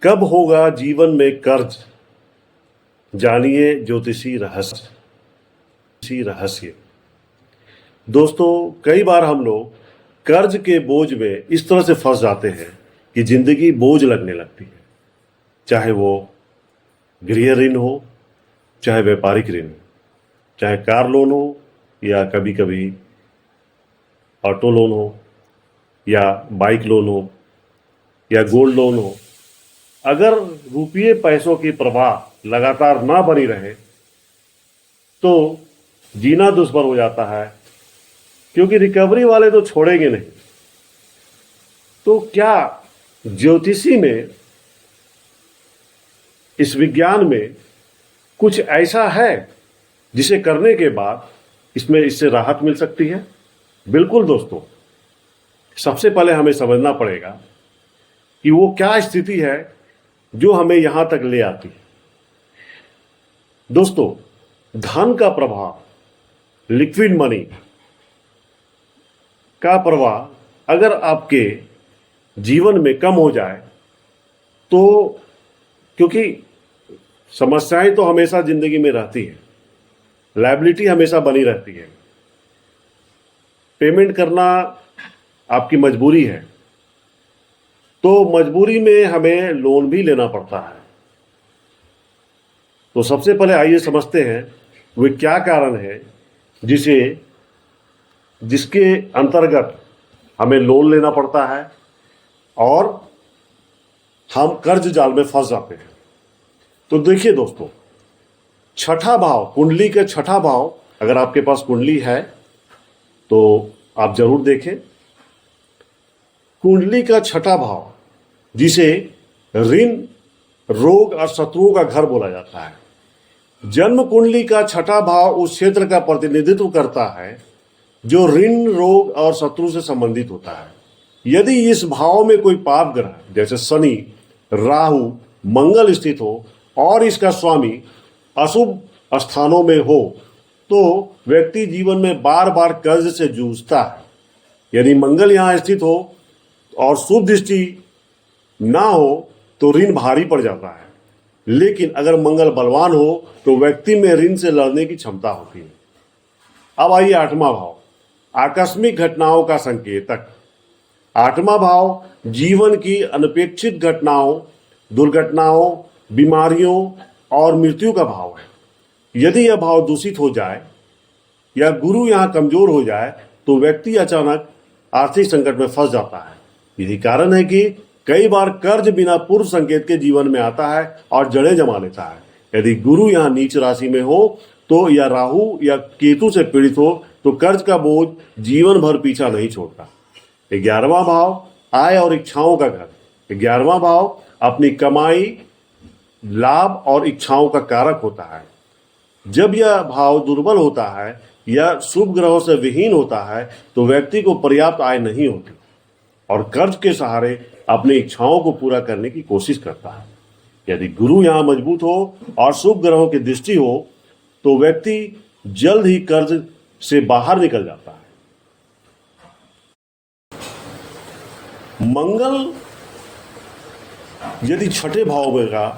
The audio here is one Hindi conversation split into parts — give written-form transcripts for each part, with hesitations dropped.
कब होगा जीवन में कर्ज, जानिए ज्योतिषी रहस्य। दोस्तों, कई बार हम लोग कर्ज के बोझ में इस तरह से फंस जाते हैं कि जिंदगी बोझ लगने लगती है। चाहे वो गृह ऋण हो, चाहे व्यापारिक ऋण, चाहे कार लोन हो, या कभी कभी ऑटो लोन हो, या बाइक लोन हो, या गोल्ड लोन हो। अगर रुपये पैसों की प्रवाह लगातार ना बनी रहे तो जीना दुश्मन हो जाता है, क्योंकि रिकवरी वाले तो छोड़ेंगे नहीं। तो क्या ज्योतिषी में, इस विज्ञान में कुछ ऐसा है जिसे करने के बाद इससे राहत मिल सकती है? बिल्कुल दोस्तों, सबसे पहले हमें समझना पड़ेगा कि वो क्या स्थिति है जो हमें यहां तक ले आती है। दोस्तों, धन का प्रवाह, लिक्विड मनी का प्रवाह अगर आपके जीवन में कम हो जाए तो, क्योंकि समस्याएं तो हमेशा जिंदगी में रहती हैं, लायबिलिटी हमेशा बनी रहती है, पेमेंट करना आपकी मजबूरी है, तो मजबूरी में हमें लोन भी लेना पड़ता है। तो सबसे पहले आइए समझते हैं वे क्या कारण है जिसके अंतर्गत हमें लोन लेना पड़ता है और हम कर्ज जाल में फंस जाते हैं। तो देखिए दोस्तों, छठा भाव, कुंडली के छठा भाव, अगर आपके पास कुंडली है तो आप जरूर देखें। कुंडली का छठा भाव, जिसे ऋण, रोग और शत्रुओं का घर बोला जाता है। जन्म कुंडली का छठा भाव उस क्षेत्र का प्रतिनिधित्व करता है जो ऋण, रोग और शत्रु से संबंधित होता है। यदि इस भाव में कोई पाप ग्रह जैसे शनि, राहु, मंगल स्थित हो और इसका स्वामी अशुभ स्थानों में हो तो व्यक्ति जीवन में बार बार कर्ज से जूझता है। यदि मंगल यहां स्थित हो और शुभ दृष्टि ना हो तो ऋण भारी पड़ जाता है, लेकिन अगर मंगल बलवान हो तो व्यक्ति में ऋण से लड़ने की क्षमता होती है। अब आइए आठवां भाव, आकस्मिक घटनाओं का संकेतक। आठवां भाव जीवन की अनपेक्षित घटनाओं, दुर्घटनाओं, बीमारियों और मृत्यु का भाव है। यदि यह भाव दूषित हो जाए या गुरु यहां कमजोर हो जाए तो व्यक्ति अचानक आर्थिक संकट में फंस जाता है। यही कारण है कि कई बार कर्ज बिना पूर्व संकेत के जीवन में आता है और जड़ें जमा लेता है। यदि गुरु यहां नीच राशि में हो तो, या राहु या केतु से पीड़ित हो तो कर्ज का बोझ जीवन भर पीछा नहीं छोड़ता। 11वां भाव आय और इच्छाओं का घर। 11वां भाव अपनी कमाई, लाभ और इच्छाओं का कारक होता है। जब यह भाव दुर्बल होता है या शुभ ग्रहों से विहीन होता है तो व्यक्ति को पर्याप्त आय नहीं होती और कर्ज के सहारे अपनी इच्छाओं को पूरा करने की कोशिश करता है। यदि गुरु यहां मजबूत हो और शुभ ग्रहों की दृष्टि हो तो व्यक्ति जल्द ही कर्ज से बाहर निकल जाता है। मंगल यदि छठे भाव में का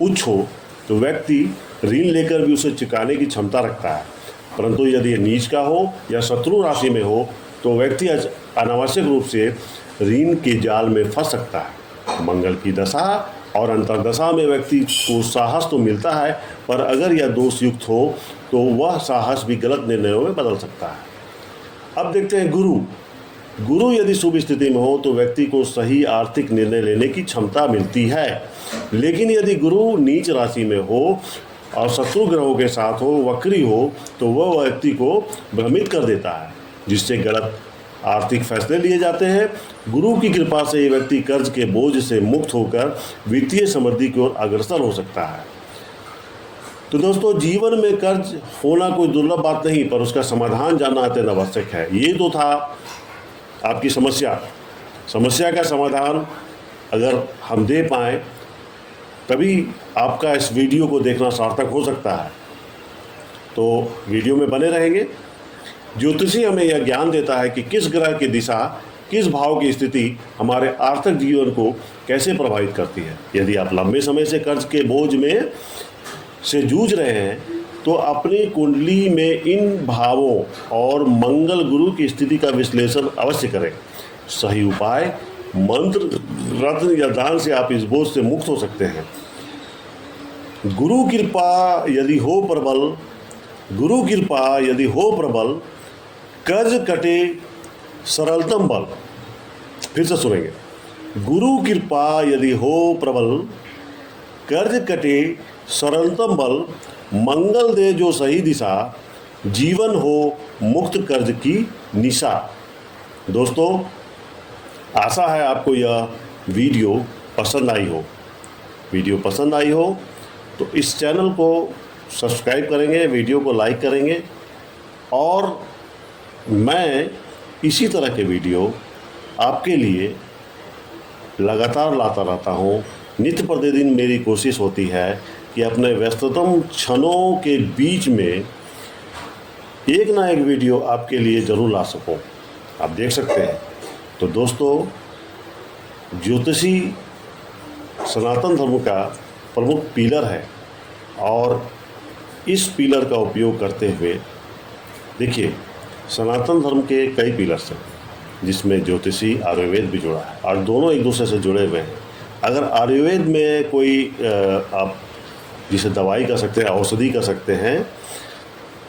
उच्च हो तो व्यक्ति ऋण लेकर भी उसे चुकाने की क्षमता रखता है, परंतु यदि नीच का हो या शत्रु राशि में हो तो व्यक्ति अनावश्यक रूप से ऋण के जाल में फंस सकता है। मंगल की दशा और अंतर्दशा में व्यक्ति को साहस तो मिलता है, पर अगर यह दोष युक्त हो तो वह साहस भी गलत निर्णयों में बदल सकता है। अब देखते हैं गुरु यदि शुभ स्थिति में हो तो व्यक्ति को सही आर्थिक निर्णय लेने की क्षमता मिलती है, लेकिन यदि गुरु नीच राशि में हो और शत्रु ग्रहों के साथ हो, वक्री हो, तो वह व्यक्ति को भ्रमित कर देता है, जिससे गलत आर्थिक फैसले लिए जाते हैं। गुरु की कृपा से ये व्यक्ति कर्ज के बोझ से मुक्त होकर वित्तीय समृद्धि की ओर अग्रसर हो सकता है। तो दोस्तों, जीवन में कर्ज होना कोई दुर्लभ बात नहीं, पर उसका समाधान जानना अत्यंत आवश्यक है। ये तो था आपकी समस्या का समाधान अगर हम दे पाएँ तभी आपका इस वीडियो को देखना सार्थक हो सकता है। तो वीडियो में बने रहेंगे। ज्योतिषी हमें यह ज्ञान देता है कि किस ग्रह की दिशा किस भाव की स्थिति हमारे आर्थिक जीवन को कैसे प्रभावित करती है। यदि आप लंबे समय से कर्ज के बोझ में से जूझ रहे हैं तो अपनी कुंडली में इन भावों और मंगल गुरु की स्थिति का विश्लेषण अवश्य करें। सही उपाय मंत्र, रत्न या दान से आप इस बोझ से मुक्त हो सकते हैं। गुरु कृपा यदि हो प्रबल, गुरु कृपा यदि हो प्रबल, कर्ज कटे सरलतम बल। फिर से सुनेंगे। गुरु कृपा यदि हो प्रबल, कर्ज कटे सरलतम बल, मंगल दे जो सही दिशा, जीवन हो मुक्त कर्ज की निशा। दोस्तों, आशा है आपको यह वीडियो पसंद आई हो। वीडियो पसंद आई हो तो इस चैनल को सब्सक्राइब करेंगे, वीडियो को लाइक करेंगे और मैं इसी तरह के वीडियो आपके लिए लगातार लाता रहता हूँ। नित्य प्रतिदिन मेरी कोशिश होती है कि अपने व्यस्ततम क्षणों के बीच में एक ना एक वीडियो आपके लिए ज़रूर ला सकूं। आप देख सकते हैं। तो दोस्तों, ज्योतिषी सनातन धर्म का प्रमुख पिलर है और इस पिलर का उपयोग करते हुए देखिए, सनातन धर्म के कई पिलर्स हैं जिसमें ज्योतिषी आयुर्वेद भी जुड़ा है और दोनों एक दूसरे से जुड़े हुए हैं। अगर आयुर्वेद में कोई आप जिसे दवाई कह सकते हैं, औषधि कह सकते हैं,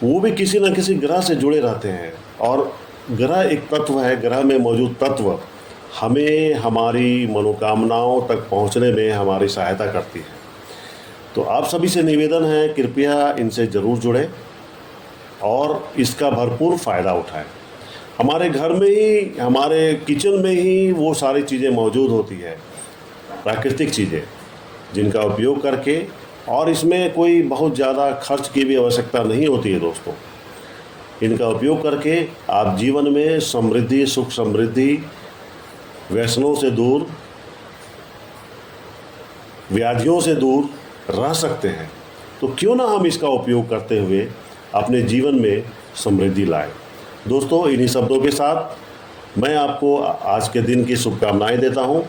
वो भी किसी न किसी ग्रह से जुड़े रहते हैं और ग्रह एक तत्व है। ग्रह में मौजूद तत्व हमें हमारी मनोकामनाओं तक पहुंचने में हमारी सहायता करती है। तो आप सभी से निवेदन है, कृपया इनसे ज़रूर जुड़ें और इसका भरपूर फ़ायदा उठाएं। हमारे घर में ही, हमारे किचन में ही वो सारी चीज़ें मौजूद होती है, प्राकृतिक चीज़ें, जिनका उपयोग करके, और इसमें कोई बहुत ज़्यादा खर्च की भी आवश्यकता नहीं होती है दोस्तों। इनका उपयोग करके आप जीवन में समृद्धि, सुख समृद्धि, व्यसनों से दूर, व्याधियों से दूर रह सकते हैं। तो क्यों ना हम इसका उपयोग करते हुए अपने जीवन में समृद्धि लाएं। दोस्तों, इन्हीं शब्दों के साथ मैं आपको आज के दिन की शुभकामनाएं देता हूं।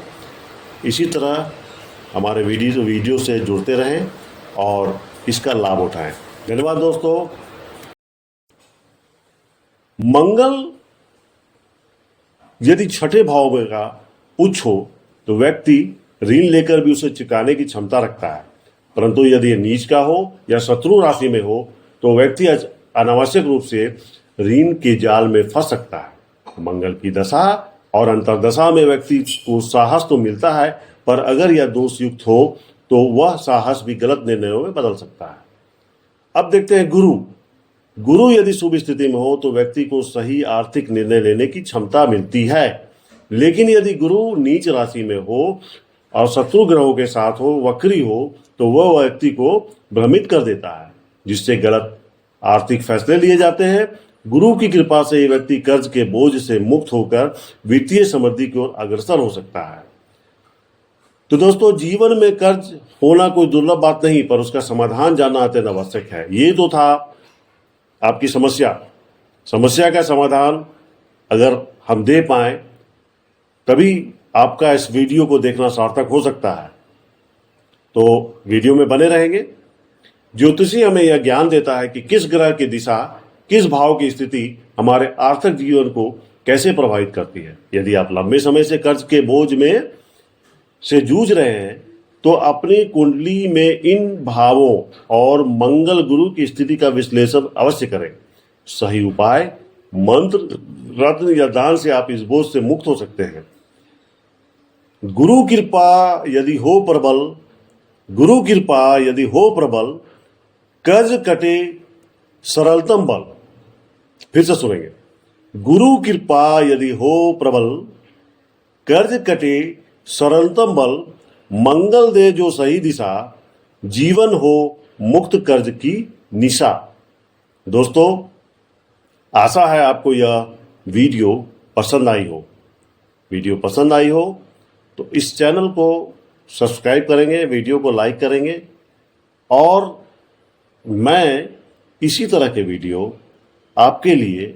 इसी तरह हमारे वीडियो से जुड़ते रहें और इसका लाभ उठाएं। धन्यवाद दोस्तों। मंगल यदि छठे भाव में का उच्च हो तो व्यक्ति ऋण लेकर भी उसे चुकाने की क्षमता रखता है, परंतु यदि ये नीच का हो या शत्रु राशि में हो तो व्यक्ति अनावश्यक रूप से ऋण के जाल में फंस सकता है। मंगल की दशा और अंतर्दशा में व्यक्ति को साहस तो मिलता है, पर अगर यह दोष युक्त हो तो वह साहस भी गलत निर्णयों में बदल सकता है। अब देखते हैं गुरु यदि शुभ स्थिति में हो तो व्यक्ति को सही आर्थिक निर्णय लेने की क्षमता मिलती है, लेकिन यदि गुरु नीच राशि में हो और शत्रु ग्रहों के साथ हो, वक्री हो, तो वह व्यक्ति को भ्रमित कर देता है, जिससे गलत आर्थिक फैसले लिए जाते हैं। गुरु की कृपा से ये व्यक्ति कर्ज के बोझ से मुक्त होकर वित्तीय समृद्धि की ओर अग्रसर हो सकता है। तो दोस्तों, जीवन में कर्ज होना कोई दुर्लभ बात नहीं, पर उसका समाधान जानना अत्यंत आवश्यक है। ये तो था आपकी समस्या का समाधान अगर हम दे पाए तभी आपका इस वीडियो को देखना सार्थक हो सकता है। तो वीडियो में बने रहेंगे। ज्योतिषी हमें यह ज्ञान देता है कि किस ग्रह की दिशा, किस भाव की स्थिति हमारे आर्थिक जीवन को कैसे प्रभावित करती है। यदि आप लंबे समय से कर्ज के बोझ में से जूझ रहे हैं तो अपनी कुंडली में इन भावों और मंगल गुरु की स्थिति का विश्लेषण अवश्य करें। सही उपाय मंत्र, रत्न या दान से आप इस बोझ से मुक्त हो सकते हैं। गुरु कृपा यदि हो प्रबल, गुरु कृपा यदि हो प्रबल, कर्ज कटे सरलतम बल। फिर से सुनेंगे। गुरु कृपा यदि हो प्रबल, कर्ज कटे सरलतम बल, मंगल दे जो सही दिशा, जीवन हो मुक्त कर्ज की निशा। दोस्तों, आशा है आपको यह वीडियो पसंद आई हो। वीडियो पसंद आई हो तो इस चैनल को सब्सक्राइब करेंगे, वीडियो को लाइक करेंगे और मैं इसी तरह के वीडियो आपके लिए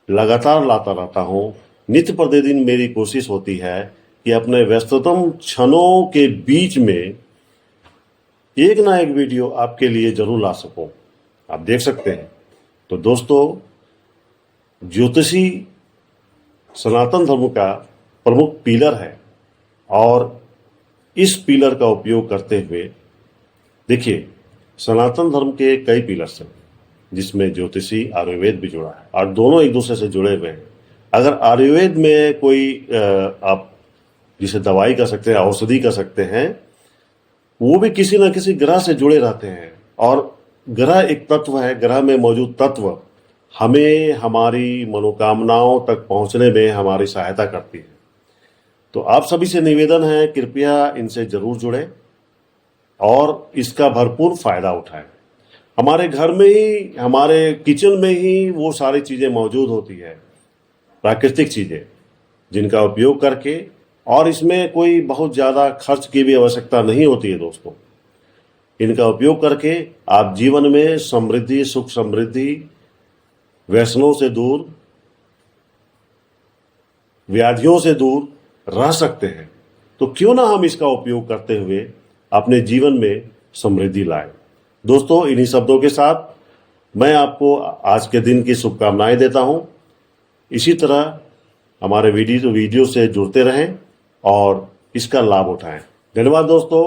लगातार लाता रहता हूँ। नित्य प्रतिदिन मेरी कोशिश होती है कि अपने व्यस्ततम क्षणों के बीच में एक ना एक वीडियो आपके लिए जरूर ला सकूं। आप देख सकते हैं। तो दोस्तों, ज्योतिषी सनातन धर्म का प्रमुख पिलर है और इस पिलर का उपयोग करते हुए देखिए, सनातन धर्म के कई पिलर्स हैं जिसमें ज्योतिषी आयुर्वेद भी जुड़ा है और दोनों एक दूसरे से जुड़े हुए हैं। अगर आयुर्वेद में कोई आप जिसे दवाई कह सकते हैं, औषधि कह सकते हैं, वो भी किसी न किसी ग्रह से जुड़े रहते हैं और ग्रह एक तत्व है। ग्रह में मौजूद तत्व हमें हमारी मनोकामनाओं तक पहुंचने में हमारी सहायता करती है। तो आप सभी से निवेदन है, कृपया इनसे जरूर जुड़ें और इसका भरपूर फायदा उठाएं। हमारे घर में ही, हमारे किचन में ही वो सारी चीजें मौजूद होती है, प्राकृतिक चीजें, जिनका उपयोग करके, और इसमें कोई बहुत ज्यादा खर्च की भी आवश्यकता नहीं होती है दोस्तों। इनका उपयोग करके आप जीवन में समृद्धि, सुख समृद्धि, व्यसनों से दूर, व्याधियों से दूर रह सकते हैं। तो क्यों ना हम इसका उपयोग करते हुए अपने जीवन में समृद्धि लाएं। दोस्तों, इन्हीं शब्दों के साथ मैं आपको आज के दिन की शुभकामनाएं देता हूं। इसी तरह हमारे वीडियो से जुड़ते रहें और इसका लाभ उठाएं। धन्यवाद दोस्तों।